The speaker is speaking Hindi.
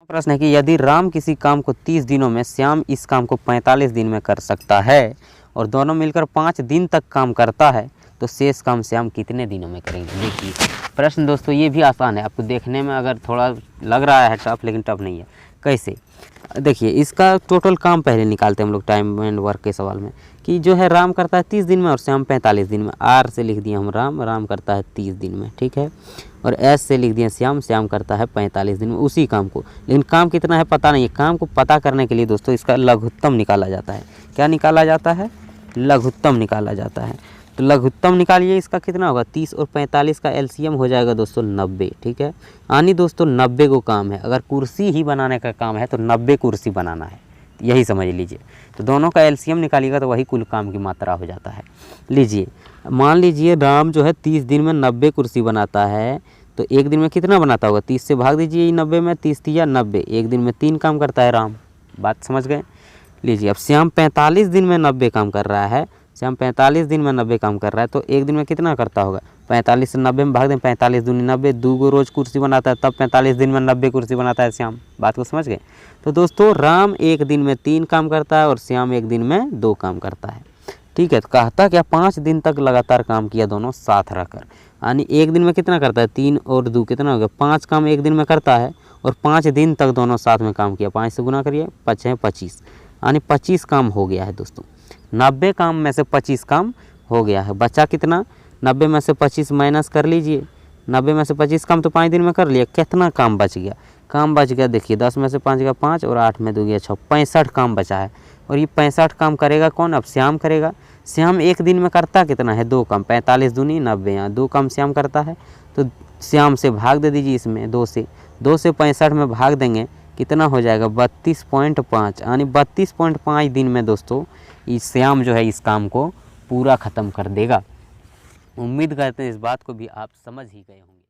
प्रश्न है कि यदि राम किसी काम को 30 दिनों में, श्याम इस काम को 45 दिन में कर सकता है और दोनों मिलकर 5 दिन तक काम करता है, तो शेष काम श्याम कितने दिनों में करेंगे। देखिए प्रश्न दोस्तों ये भी आसान है, आपको देखने में अगर थोड़ा लग रहा है टफ, लेकिन टफ नहीं है। कैसे, देखिए इसका टोटल काम पहले निकालते हैं हम लोग टाइम एंड वर्क के सवाल में, कि जो है राम करता है 30 दिन में और श्याम 45 दिन में। आर से लिख दिए हम राम करता है 30 दिन में, ठीक है। और एस से लिख दिए श्याम करता है 45 दिन में उसी काम को। लेकिन काम कितना है पता नहीं है। काम को पता करने के लिए दोस्तों इसका लघुत्तम निकाला जाता है। क्या निकाला जाता है? लघुत्तम निकाला जाता है। तो लघुत्तम निकालिए, इसका कितना होगा? 30 और 45 का एलसीएम हो जाएगा दोस्तों 90, ठीक है। यानी दोस्तों 90 को काम है। अगर कुर्सी ही बनाने का काम है तो 90 कुर्सी बनाना है, यही समझ लीजिए। तो दोनों का एलसीएम निकालिएगा तो वही कुल काम की मात्रा हो जाता है। लीजिए मान लीजिए राम जो है 30 दिन में 90 कुर्सी बनाता है, तो एक दिन में कितना बनाता होगा? 30 से भाग दीजिए 90 में, 30 तिया 90, एक दिन में 3 काम करता है राम। बात समझ गए? लीजिए अब श्याम 45 दिन में 90 काम कर रहा है। श्याम 45 दिन में 90 काम कर रहा है, तो एक दिन में कितना करता होगा? 45 से 90 में भाग दें, 45 दूनी 90, 2 रोज़ कुर्सी बनाता है, तब 45 दिन में 90 कुर्सी बनाता है श्याम। बात को समझ गए? तो दोस्तों राम एक दिन में 3 काम करता है और श्याम एक दिन में 2 काम करता है, ठीक है। तो कहता क्या 5 दिन तक लगातार काम किया दोनों साथ रहकर, यानी एक दिन में कितना करता है? 3 और 2 कितना हो गया? 5 काम एक दिन में करता है और 5 दिन तक दोनों साथ में काम किया। 5 से गुना करिए, 5 है 25, यानी 25 काम हो गया है दोस्तों। 90 काम में से 25 काम हो गया है। बचा कितना? 90 में से 25 माइनस कर लीजिए। 90 में से 25 काम तो 5 दिन में कर लिया। कितना काम बच गया? काम बच गया देखिए 10 में से 5 गया 5 और 8 में 2 गया 6, 65 काम बचा है। और ये 65 काम करेगा कौन? अब श्याम करेगा। श्याम एक दिन में करता कितना है? 2 काम। 45 दूनी 90, यहाँ 2 काम श्याम करता है, तो श्याम से भाग दे दीजिए इसमें 2 से 65 में भाग देंगे, कितना हो जाएगा? 32.5, यानी 32.5 दिन में दोस्तों इस श्याम जो है इस काम को पूरा ख़त्म कर देगा। उम्मीद करते हैं इस बात को भी आप समझ ही गए होंगे।